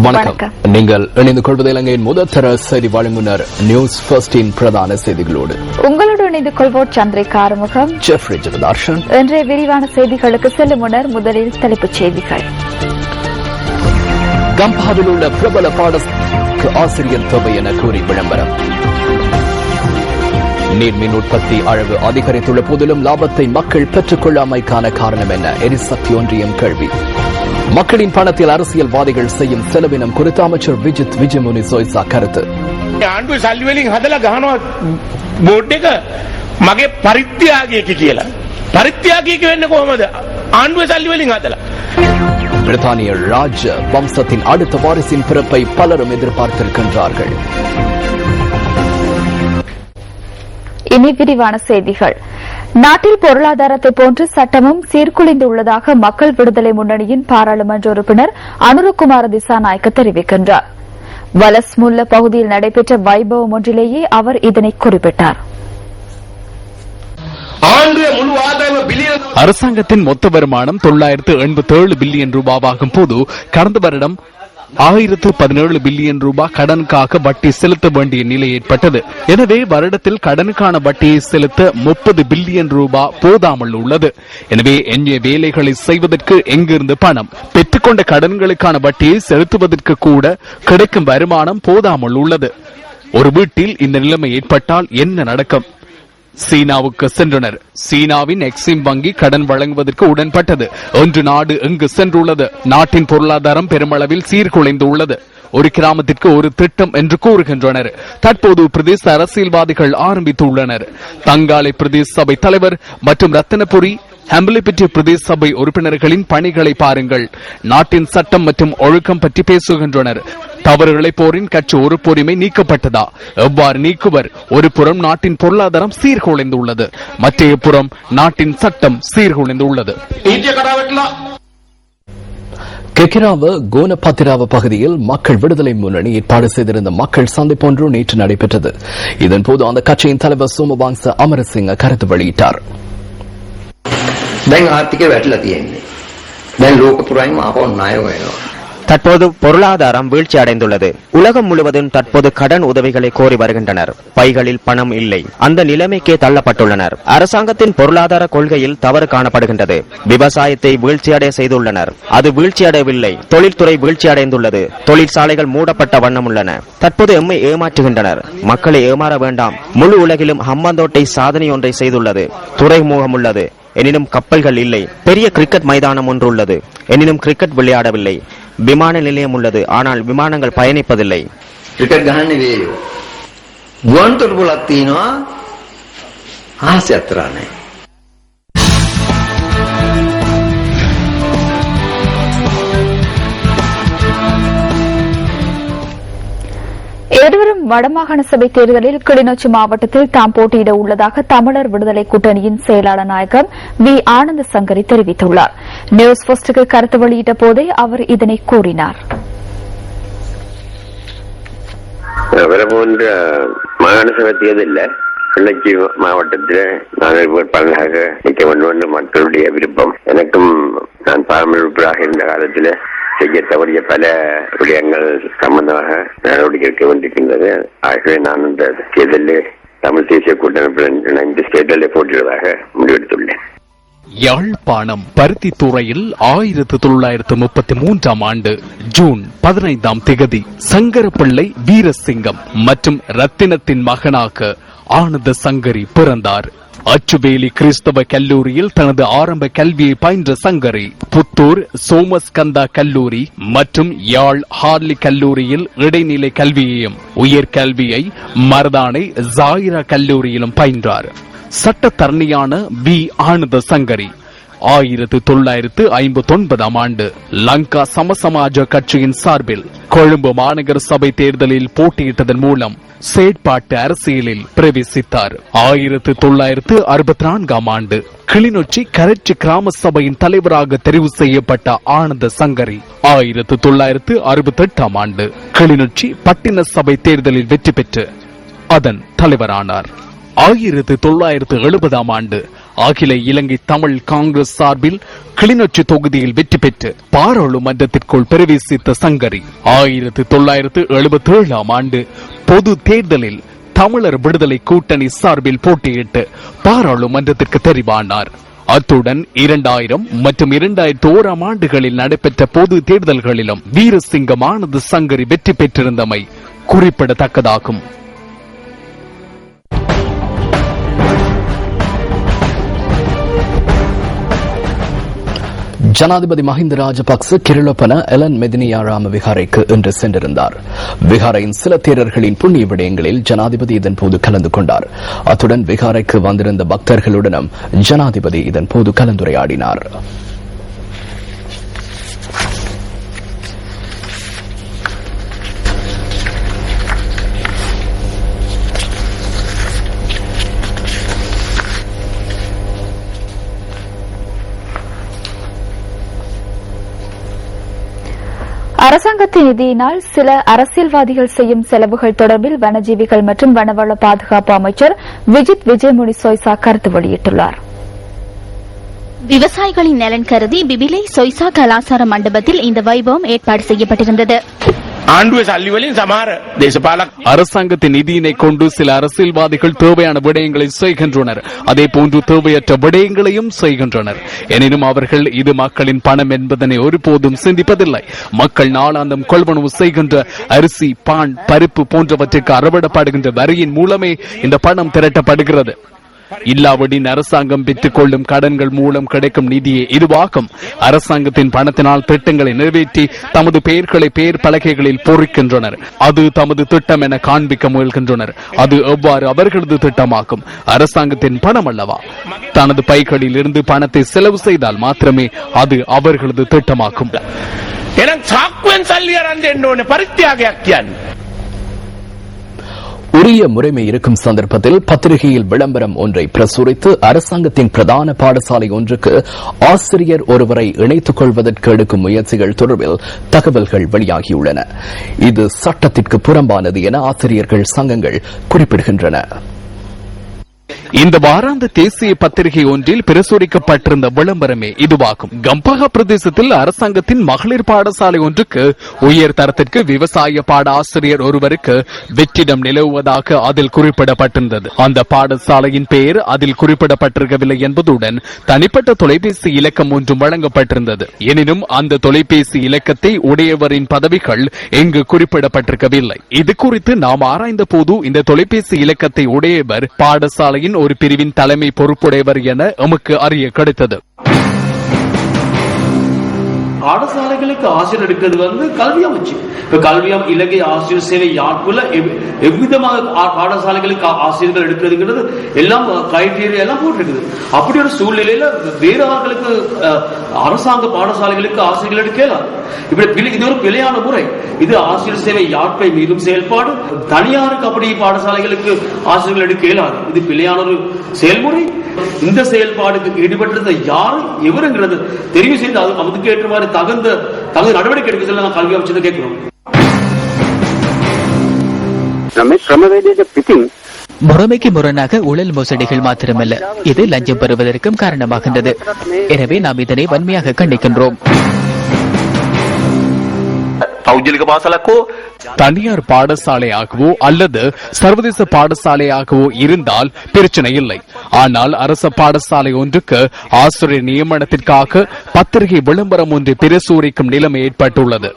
வணக்கம். நீங்கள் இணைந்து கொள்வது இலங்கையின் முதற்தர செய்தி வழங்குனர் நியூஸ் ஃபர்ஸ்டின் பிரதான செய்திகளோடு உங்களோடு இணைந்து கொள்வோர் சந்திரிகா ஆறுமுகம், ஜெஃப்ரி ஜெகதார்ஷன். இன்றைய விரிவான செய்திகளுக்கு செல்லும் முன்னர் முதலில் தலைப்புச் செய்திகள். கம்பாவில் உள்ள பிரபல பாடசாலைக்கு ஆசிரியர் தொகை என கூறி விளம்பரம். நீர்மின் உற்பத்தி அளவு அதிகரித்துள்ள போதிலும் லாபத்தை மக்கள் பெற்றுக் கொள்ளாமைக்கான காரணம் என்ன? எரிசக்தி ஒன்றியம் கேள்வி. மக்களின் பணத்தில் அரசியல்வாதிகள் செய்யும் செலவினம் குறித்து அமைச்சர் விஜித் விஜயமுனி சோய்சா கருத்து. ආණ්ඩුවේ සල්ලි වලින් හදලා ගහනවා බෝඩ් එක මගේ පරිත්‍යාගයක කියලා. පරිත්‍යාගයක වෙන්නේ කොහමද? ආණ්ඩුවේ සල්ලි වලින් හදලා. பிரித்தானிய ராஜ வம்சத்தின் அடுத்த வாரிசின் பிறப்பை பலரும் எதிர்பார்த்திருக்கின்றார்கள். இனி விரிவான செய்திகள். நாட்டில் பொருளாதாரத்தை போன்று சட்டமும் சீர்குலைந்துள்ளதாக மக்கள் விடுதலை முன்னணியின் பாராளுமன்ற உறுப்பினர் அனுரகுமார திசாநாயக்க தெரிவிக்கின்றார். வலஸ்முல்ல பகுதியில் நடைபெற்ற வைபவம் ஒன்றிலேயே அவர் இதனை குறிப்பிட்டார். அரசாங்கத்தின் மொத்த வருமானம் 987 பில்லியன் ரூபாவாகும் போது கடந்த வருடம் 1017 பில்லியன் ரூபாய் கடனுக்காக வட்டி செலுத்த வேண்டிய நிலை ஏற்பட்டது. எனவே வருடத்தில் கடனுக்கான வட்டியை செலுத்த 30 பில்லியன் ரூபாய் போதாமல் உள்ளது. எனவே எஞ்சிய வேலைகளை செய்வதற்கு எங்கிருந்து பணம்? பெற்றுக்கொண்ட கடன்களுக்கான வட்டியை செலுத்துவதற்கு கூட கிடைக்கும் வருமானம் போதாமல் உள்ளது. ஒரு வீட்டில் இந்த நிலைமை ஏற்பட்டால் என்ன நடக்கும்? சீனாவுக்கு சென்றனர். சீனாவின் எக்ஸிம் வங்கி கடன் வழங்குவதற்கு உடன்பட்டது. ஒன்று நாடு எங்கு சென்றுள்ளது? நாட்டின் பொருளாதாரம் பெருமளவில் சீர்குலைந்துள்ளது. ஒரு கிராமத்திற்கு ஒரு திட்டம் என்று கூறுகின்றனர். தற்போது பிரதேச அரசியல்வாதிகள் ஆரம்பித்துள்ளனர். தங்காலை பிரதேச சபை தலைவர் மற்றும் ரத்தினபுரி ஹம்பிளிப்பிட்டி பிரதேச சபை உறுப்பினர்களின் பணிகளை பாருங்கள். நாட்டின் சட்டம் மற்றும் ஒழுக்கம் பற்றி பேசுகின்றனர். தவறுகளை போரின் கட்சி உறுப்புரிமை நீக்கப்பட்டதா? எவ்வாறு நீக்குவர்? ஒரு புறம் நாட்டின் பொருளாதாரம் சீர்குலைந்துள்ளது, மற்றைய புறம் நாட்டின் சட்டம் சீர்குலைந்துள்ளது. கெக்கிராவ கோனபத்திராவ பகுதியில் மக்கள் விடுதலை முன்னணி ஏற்பாடு செய்திருந்த மக்கள் சந்திப்பு ஒன்று நேற்று நடைபெற்றது. இதன்போது அந்த கட்சியின் தலைவர் சோமவாங்ச அமரசிங்க கருத்து வெளியிட்டார். தற்போது பொருளாதாரம் வீழ்ச்சி அடைந்துள்ளது. உலகம் முழுவதும் தற்போது கடன் உதவிகளை கோரி வருகின்றனர். பைகளில் பணம் இல்லை. அந்த நிலைமைக்கே தள்ளப்பட்டுள்ளனர். அரசாங்கத்தின் பொருளாதார கொள்கையில் தவறு காணப்படுகின்றது. விவசாயத்தை வீழ்ச்சியடைய செய்துள்ளனர். அது வீழ்ச்சியடையவில்லை. தொழில்துறை வீழ்ச்சி அடைந்துள்ளது. தொழிற்சாலைகள் மூடப்பட்ட வண்ணம் உள்ளன. தற்போது எம்மை ஏமாற்றுகின்றனர். மக்களை ஏமாற வேண்டாம். முழு உலகிலும் ஹம்பாந்தோட்டை சாதனை ஒன்றை செய்துள்ளது. துறைமுகம் உள்ளது, எனினும் கப்பல்கள் இல்லை. பெரிய கிரிக்கெட் மைதானம் ஒன்று உள்ளது, எனினும் கிரிக்கெட் விளையாடவில்லை. விமான நிலையம் உள்ளது, ஆனால் விமானங்கள் பயணிப்பதில்லை. கிரிக்கெட் ගහන්නේ වේයෝ. ගුවන්තොටුපළක් තියෙනවා, ආසය අතරා නැහැ. எதிர்வரும் வடமாகாண சபை தேர்தலில் கிளிநொச்சி மாவட்டத்தில் தாம் போட்டியிட உள்ளதாக தமிழர் விடுதலை கூட்டணியின் செயலாளர் நாயகம் வி ஆனந்த சங்கரி தெரிவித்துள்ளார். நியூஸ் ஃபர்ஸ்டுக்கு கருத்து வெளியிட்ட போதே அவர் இதனை கூறினார். போன்ற மாகாண சபை தேர்தலில் கிளிநொச்சி மாவட்டத்தில் நாங்கள் வேட்பாளராக நிற்க வேண்டும் என்று மக்களுடைய விருப்பம். எனக்கும் நான் பாராளுமன்ற உறுப்பினராக இருந்த காலத்தில் செய்ய தவறிய பல விடயங்கள் சம்பந்தமாக நடவடிக்கை எடுக்க வேண்டியிருக்கின்றது. ஆகவே நான் இந்த தேர்தலில் தமிழ் தேசிய கூட்டமைப்புடன் இணைந்து தேர்தலில் போட்டியிடுவதாக முடிவெடுத்துள்ளேன். யாழ்ப்பாணம் பருத்தித்துறையில் 1933 ஆண்டு ஜூன் 15 திகதி சங்கரப்பிள்ளை வீரசிங்கம் மற்றும் ரத்தினத்தின் மகனாக ஆனந்த சங்கரி பிறந்தார். அச்சுவேலி கிறிஸ்தவ கல்லூரியில் தனது ஆரம்ப கல்வியை பயின்ற சங்கரி புத்தூர் சோமஸ்கந்தா கல்லூரி மற்றும் யாழ் ஹார்லி கல்லூரியில் இடைநிலை கல்வியையும் உயர்கல்வியை மருதானை ஜாயிரா கல்லூரியிலும் பயின்றார். சட்டத்தரணியான வி ஆனந்த சங்கரி 1959 ஆண்டு லங்கா சமசமாஜ கட்சியின் சார்பில் கொழும்பு மாநகர சபை தேர்தலில் போட்டியிட்டதன் மூலம் செயற்பாட்டு அரசியலில் பிரவேசித்தார். 1964 ஆண்டு கிளிநொச்சி கரைச்சி கிராம சபையின் தலைவராக தெரிவு செய்யப்பட்ட ஆனந்த சங்கரி 1968 ஆண்டு கிளிநொச்சி பட்டின சபை தேர்தலில் வெற்றி பெற்று அதன் தலைவரானார். 1970 ஆண்டு அகில இலங்கை தமிழ் காங்கிரஸ் சார்பில் கிளிநொச்சி தொகுதியில் வெற்றி பெற்று பாராளுமன்றத்திற்குள் பிரவேசித்த சங்கரி 1977 ஆண்டு பொது தேர்தலில் தமிழர் விடுதலை கூட்டணி சார்பில் போட்டியிட்டு பாராளுமன்றத்திற்கு தெரிவானார். அத்துடன் 2000 மற்றும் 2001 ஆண்டுகளில் நடைபெற்ற பொது தேர்தல்களிலும் வீரசிங்கம் ஆனந்த் சங்கரி வெற்றி பெற்றிருந்தமை குறிப்பிடத்தக்கதாகும். ஜனாதிபதி மஹிந்த ராஜபக்ச கிருளப்பன எலன் மெதினியாராம விகாரைக்கு இன்று சென்றிருந்தார். விகாரையின் சில தேரர்களின் புண்ணிய விடயங்களில் ஜனாதிபதி இதன்போது கலந்து கொண்டார். அத்துடன் விகாரைக்கு வந்திருந்த பக்தர்களுடனும் ஜனாதிபதி இதன்போது கலந்துரையாடினார். அரசாங்கத்தின் நிதியினால் சில அரசியல்வாதிகள் செய்யும் செலவுகள் தொடர்பில் வனஜீவிகள் மற்றும் வனவள பாதுகாப்பு அமைச்சர் விஜித் விஜயமுனி சொய்சா கருத்து வெளியிட்டுள்ளார். விவசாயிகளின் நலன் கருதி பிபிலை சொய்சா கலாசார மண்டபத்தில் இந்த வைபவம் ஏற்பாடு செய்யப்பட்டிருந்தது. அரசாங்கத்தின் நிதியினை கொண்டு சில அரசியல்வாதிகள் தேவையான விடயங்களை செய்கின்றனர், அதே போன்று தேவையற்ற விடயங்களையும் செய்கின்றனர். எனினும் அவர்கள் இது மக்களின் பணம் என்பதனை ஒருபோதும் சிந்திப்பதில்லை. மக்கள் நாளாந்தம் கொள்வனவு செய்கின்ற அரிசி, பான், பருப்பு போன்றவற்றிற்கு அறவிடப்படுகின்ற வரியின் மூலமே இந்த பணம் திரட்டப்படுகிறது. இல்லாவிடின் அரசாங்கம் பெற்றுக் கொள்ளும் கடன்கள் மூலம் கிடைக்கும் நிதியே இதுவாகும். அரசாங்கத்தின் பணத்தினால் திட்டங்களை நிறைவேற்றி தமது பெயர்களை பெயர் பலகைகளில் பொறிக்கின்றனர். அது தமது திட்டம் என காண்பிக்க முயல்கின்றனர். அது எவ்வாறு அவர்களது திட்டமாகும்? அரசாங்கத்தின் பணம் அல்லவா? தனது பைகளில் இருந்து பணத்தை செலவு செய்தால் மாத்திரமே அது அவர்களது திட்டமாகும். உரிய முறைமை இருக்கும் சந்தர்ப்பத்தில் பத்திரிகையில் விளம்பரம் ஒன்றை பிரசுரித்து அரசாங்கத்தின் பிரதான பாடசாலை ஒன்றுக்கு ஆசிரியர் ஒருவரை இணைத்துக் கொள்வதற்கு எடுக்கும் முயற்சிகள் தொடர்பில் தகவல்கள் வெளியாகியுள்ளன. இது சட்டத்திற்கு புறம்பானது என ஆசிரியர்கள் சங்கங்கள் குறிப்பிடுகின்றன. இந்த வாராந்த தேசிய பத்திரிகை ஒன்றில் பிரசுரிக்கப்பட்டிருந்த விளம்பரமே இதுவாகும். கம்பஹா பிரதேசத்தில் அரசாங்கத்தின் மகளிர் பாடசாலை ஒன்றுக்கு உயர் தரத்திற்கு விவசாய பாட ஆசிரியர் ஒருவருக்கு வெற்றிடம் நிலவுவதாக அதில் குறிப்பிடப்பட்டிருந்தது. அந்த பாடசாலையின் பெயர் அதில் குறிப்பிடப்பட்டிருக்கவில்லை என்பதுடன் தனிப்பட்ட தொலைபேசி இலக்கம் ஒன்றும் வழங்கப்பட்டிருந்தது. எனினும் அந்த தொலைபேசி இலக்கத்தை உடையவரின் பதவிகள் எங்கு குறிப்பிடப்பட்டிருக்கவில்லை. இது குறித்து நாம் ஆராய்ந்த போது இந்த தொலைபேசி இலக்கத்தை உடையவர் பாடசாலை ஒரு பிரிவின் தலைமை பொறுப்புடையவர் என எமக்கு அறிய கிடைத்தது. பாடசாலைகளுக்கு ஆசிரியர் எடுக்கிறது கல்வி அமைச்சு. இப்ப கல்வியம் இலங்கை ஆசிரியர் சேவை யாழ்ப்புல எவ்விதமாக பாடசாலைகளுக்கு ஆசிரியர்கள் எடுக்கிறதுங்கிறது எல்லாம் கிரைட்டீரியா எல்லாம் போட்டிருக்குது. அப்படி ஒரு சூழ்நிலையில வேறு ஆட்களுக்கு அரசாங்க பாடசாலைகளுக்கு ஆசிரியர்கள் எடுக்கலாம். இப்படி இது ஒரு பிழையான முறை. இது ஆசிரியர் சேவை யாழ்ப்பை மீதும் செயல்பாடு. தனியாருக்கு அப்படி பாடசாலைகளுக்கு ஆசிரியர்கள் எடுக்க இயலாது. இது பிழையான ஒரு செயல்முறை. இந்த செயல்பாடுக்கு ஈடுபட்டிருந்த யாரு எவருங்கிறது தெரிவு செய்து அதுக்கு ஏற்றவாறு தகுந்த நடவடிக்கை எடுக்க சொல்ல கல்வி அமைச்சர் கேட்கிறோம். முறைமைக்கு முரணாக ஊழல் மோசடிகள் மாத்திரமல்ல, இது லஞ்சம் பெறுவதற்கும் காரணமாகின்றது. எனவே நாம் இதனை வன்மையாக கண்டிக்கின்றோம். தனியார் பாடசாலையாகவோ அல்லது சர்வதேச பாடசாலையாகவோ இருந்தால் பிரச்சனை இல்லை. ஆனால் அரச பாடசாலை ஒன்றுக்கு ஆசிரியர் நியமனத்திற்காக பத்திரிகை விளம்பரம் ஒன்று பிரசுரிக்கும் நிலைமை ஏற்பட்டுள்ளது.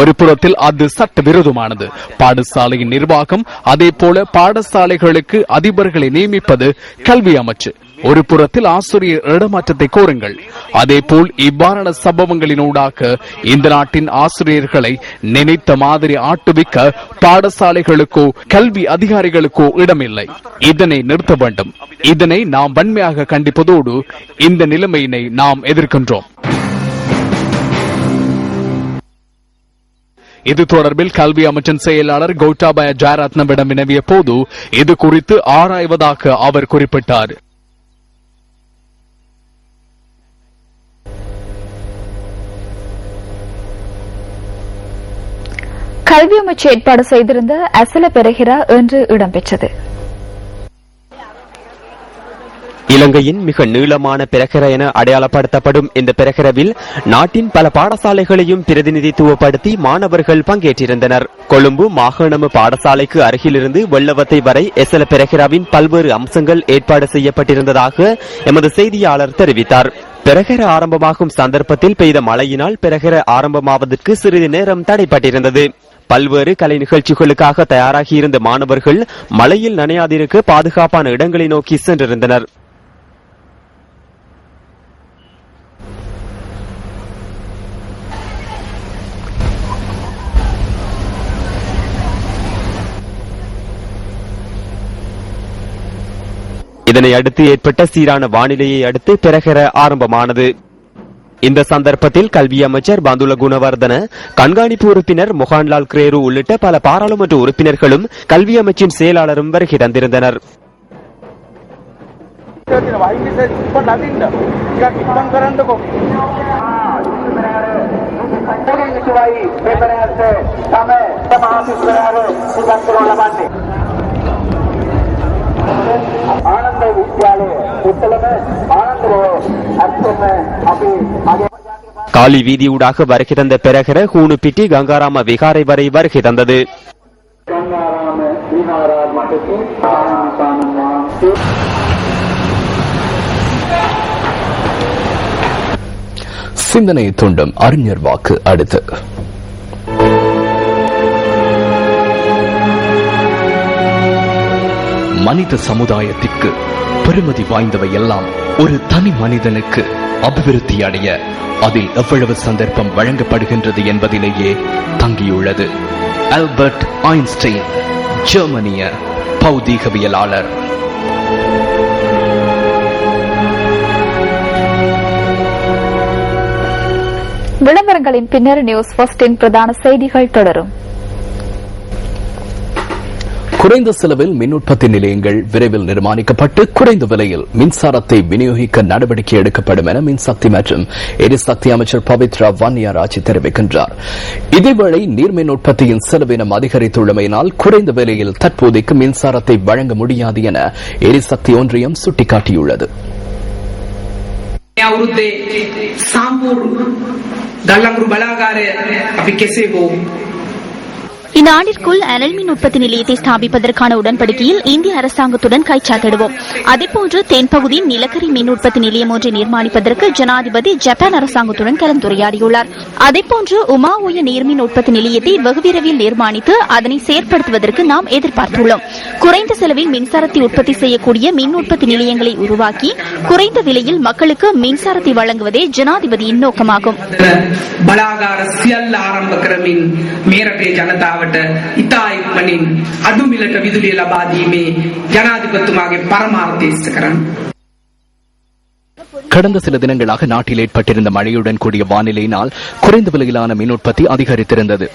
ஒரு புறத்தில் அது சட்டவிரோதமானது. பாடசாலையின் நிர்வாகம், அதே போல பாடசாலைகளுக்கு அதிபர்களை நியமிப்பது கல்வி அமைச்சு. ஒரு புறத்தில் ஆசிரியர் இடமாற்றத்தை கோருங்கள். அதே போல் இவ்வாறான சம்பவங்களினூடாக இந்த நாட்டின் ஆசிரியர்களை நினைத்த மாதிரி ஆட்டுவிக்க பாடசாலைகளுக்கோ கல்வி அதிகாரிகளுக்கோ இடமில்லை. இதனை நிறுத்த வேண்டும். இதனை நாம் வன்மையாக கண்டிப்பதோடு இந்த நிலைமையினை நாம் எதிர்க்கின்றோம். இது தொடர்பில் கல்வி அமைச்சின் செயலாளர் கோட்டாபய ஜெயரத்னவிடம் வினவிய போது இது குறித்து ஆராய்வதாக அவர் குறிப்பிட்டார். கல்வி அமைச்சு ஏற்பாடு செய்திருந்த அசல பெறுகிற இன்று இடம்பெற்றது. இலங்கையின் மிக நீளமான பிரகர என அடையாளப்படுத்தப்படும் இந்த பிரகரவில் நாட்டின் பல பாடசாலைகளையும் பிரதிநிதித்துவப்படுத்தி மாணவர்கள் பங்கேற்றிருந்தனர். கொழும்பு மாகாணம பாடசாலைக்கு அருகிலிருந்து வெள்ளவத்தை வரை எசல பிரகராவின் பல்வேறு அம்சங்கள் ஏற்பாடு செய்யப்பட்டிருந்ததாக எமது செய்தியாளர் தெரிவித்தார். பிரகர ஆரம்பமாகும் சந்தர்ப்பத்தில் பெய்த மழையினால் பிரகர ஆரம்பமாவதற்கு சிறிது நேரம் தடைப்பட்டிருந்தது. பல்வேறு கலை நிகழ்ச்சிகளுக்காக தயாராகியிருந்த மாணவர்கள் மழையில் நனையாதிருக்க பாதுகாப்பான இடங்களை நோக்கி சென்றிருந்தனர். இதனை அடுத்து ஏற்பட்ட சீரான வானிலையை அடுத்து பிரகர ஆரம்பமானது. இந்த சந்தர்ப்பத்தில் கல்வி அமைச்சர் பந்துல குணவர்தன, கண்காணிப்பு உறுப்பினர் மொஹான்லால் கிரேரு உள்ளிட்ட பல பாராளுமன்ற உறுப்பினர்களும் கல்வி அமைச்சின் செயலாளரும் வருகை தந்திருந்தனர். காலி வீதியூடாக வருகை தந்த பிரகர ஹூனுப்பிட்டி கங்காராம விகாரை வரை வருகை தந்தது. சிந்தனை தூண்டும் அறிஞர் வாக்கு அடுத்து. மனித சமுதாயத்திற்கு பெருமதி வாய்ந்தவை எல்லாம் ஒரு தனி மனிதனுக்கு அபிவிருத்தி அடைய அதில் எவ்வளவு சந்தர்ப்பம் வழங்கப்படுகின்றது என்பதிலேயே தங்கியுள்ளது. ஆல்பர்ட் ஐன்ஸ்டைன், ஜெர்மனிய பௌதீகவியலாளர். விளம்பரங்களின் பின்னர் நியூஸ் ஃபர்ஸ்டின் பிரதான செய்திகள் தொடரும். குறைந்த செலவில் மின் உற்பத்தி நிலையங்கள் விரைவில் நிர்மாணிக்கப்பட்டு குறைந்த விலையில் மின்சாரத்தை விநியோகிக்க நடவடிக்கை எடுக்கப்படும் என மின்சக்தி மற்றும் எரிசக்தி அமைச்சர் பவித்ரா வன்னியாராச்சி தெரிவிக்கின்றார். இதேவேளை நீர்மின் உற்பத்தியின் செலவினம் அதிகரித்துள்ளமையினால் குறைந்த விலையில் தற்போதைக்கு மின்சாரத்தை வழங்க முடியாது என எரிசக்தி ஒன்றியம் சுட்டிக்காட்டியுள்ளது. இந்த ஆண்டிற்குள் அனல் மின் உற்பத்தி நிலையத்தை ஸ்தாபிப்பதற்கான உடன்படிக்கையில் இந்திய அரசாங்கத்துடன் கைச்சாத்திடுவோம். அதேபோன்று தென்பகுதி நிலக்கரி மின் உற்பத்தி நிலையம் ஒன்றை நிர்மாணிப்பதற்கு ஜனாதிபதி ஜப்பான் அரசாங்கத்துடன் கலந்துரையாடியுள்ளார். அதேபோன்று உமாஓய நீர்மின் உற்பத்தி நிலையத்தை வெகு விரைவில் நிர்மாணித்து அதனை செயற்படுத்துவதற்கு நாம் எதிர்பார்த்துள்ளோம். குறைந்த செலவில் மின்சாரத்தை உற்பத்தி செய்யக்கூடிய மின் உற்பத்தி நிலையங்களை உருவாக்கி குறைந்த விலையில் மக்களுக்கு மின்சாரத்தை வழங்குவதே ஜனாதிபதியின் நோக்கமாகும். ඉතා ඉක්මනින් අඩු මිලට විදුලිය ලබා දීමේ ජනාධිපතිතුමාගේ පරමාර්ථය ඉෂ්ට කරන්න. கடந்த சில தினங்களாக நாட்டில் ஏற்பட்டிருந்த மழையுடன் கூடிய வானிலையினால் குறைந்த விலையிலான மின் உற்பத்தி அதிகரித்திருந்தது.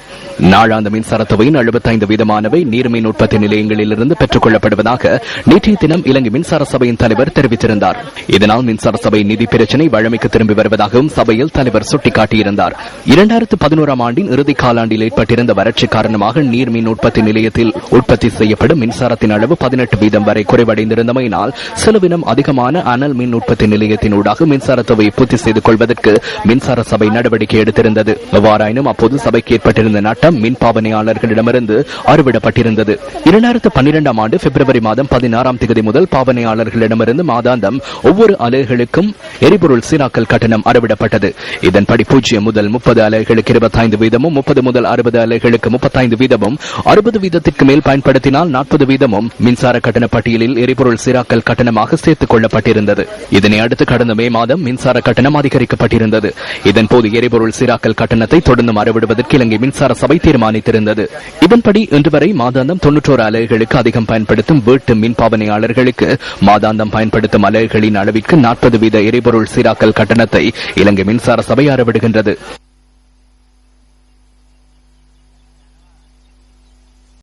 நாளாந்த மின்சார தொகையின் 75% நீர் மின் உற்பத்தி நிலையங்களிலிருந்து பெற்றுக் கொள்ளப்படுவதாக நேற்றைய தினம் இலங்கை மின்சார சபையின் தலைவர் தெரிவித்திருந்தார். இதனால் மின்சார சபை நிதி பிரச்சினை வழமைக்கு திரும்பி வருவதாகவும் சபையில் தலைவர் சுட்டிக்காட்டியிருந்தார். 2011 ஆண்டின் இறுதி காலாண்டில் ஏற்பட்டிருந்த வறட்சி காரணமாக நீர் மின் உற்பத்தி நிலையத்தில் உற்பத்தி செய்யப்படும் மின்சாரத்தின் அளவு 18% வரை குறைவடைந்திருந்தமையினால் செலவினம் அதிகமான அனல் மின் உற்பத்தி நிலையத்தின் ஊடாக மின்சார தொகையை பூர்த்தி செய்து கொள்வதற்கு மின்சார சபை நடவடிக்கை எடுத்திருந்தது. எவ்வாறாயினும் அப்போது சபைக்கு ஏற்பட்டிருந்த நட்டம் மின் பாவனையாளர்களிடமிருந்து அறுவிடப்பட்டிருந்தது. 2012 ஆண்டு பிப்ரவரி மாதம் 16 முதல் பாவனையாளர்களிடமிருந்து மாதாந்தம் ஒவ்வொரு அலகுகளுக்கும் எரிபொருள் சீராக்கல் கட்டணம் அறவிடப்பட்டது. இதன்படி 0 முதல் 30 அலகுகளுக்கு 25 வீதமும் 30 முதல் 60 அலகுகளுக்கு 35 வீதமும் 60 வீதத்திற்கு மேல் பயன்படுத்தினால் 40 வீதமும் மின்சார கட்டண பட்டியலில் எரிபொருள் சீராக்கல் கட்டணமாக சேர்த்துக் கொள்ளப்பட்டிருந்தது. இதனை அடுத்து கடந்த மே மாதம் மின்சார கட்டணம் அதிகரிக்கப்பட்டிருந்தது. இதன்போது எரிபொருள் சீராக்கல் கட்டணத்தை தொடர்ந்து மறவிடுவதற்கு இலங்கை மின்சார சபை தீர்மானித்திருந்தது. இதன்படி இன்று வரை மாதாந்தம் 91 அலகுகளுக்கு அதிகம் பயன்படுத்தும் வீட்டு மின் பாவனையாளர்களுக்கு மாதாந்தம் பயன்படுத்தும் அலகுகளின் அளவிற்கு 40 வீத எரிபொருள் சீராக்கல் கட்டணத்தை இலங்கை மின்சார சபை அறவிடுகின்றது.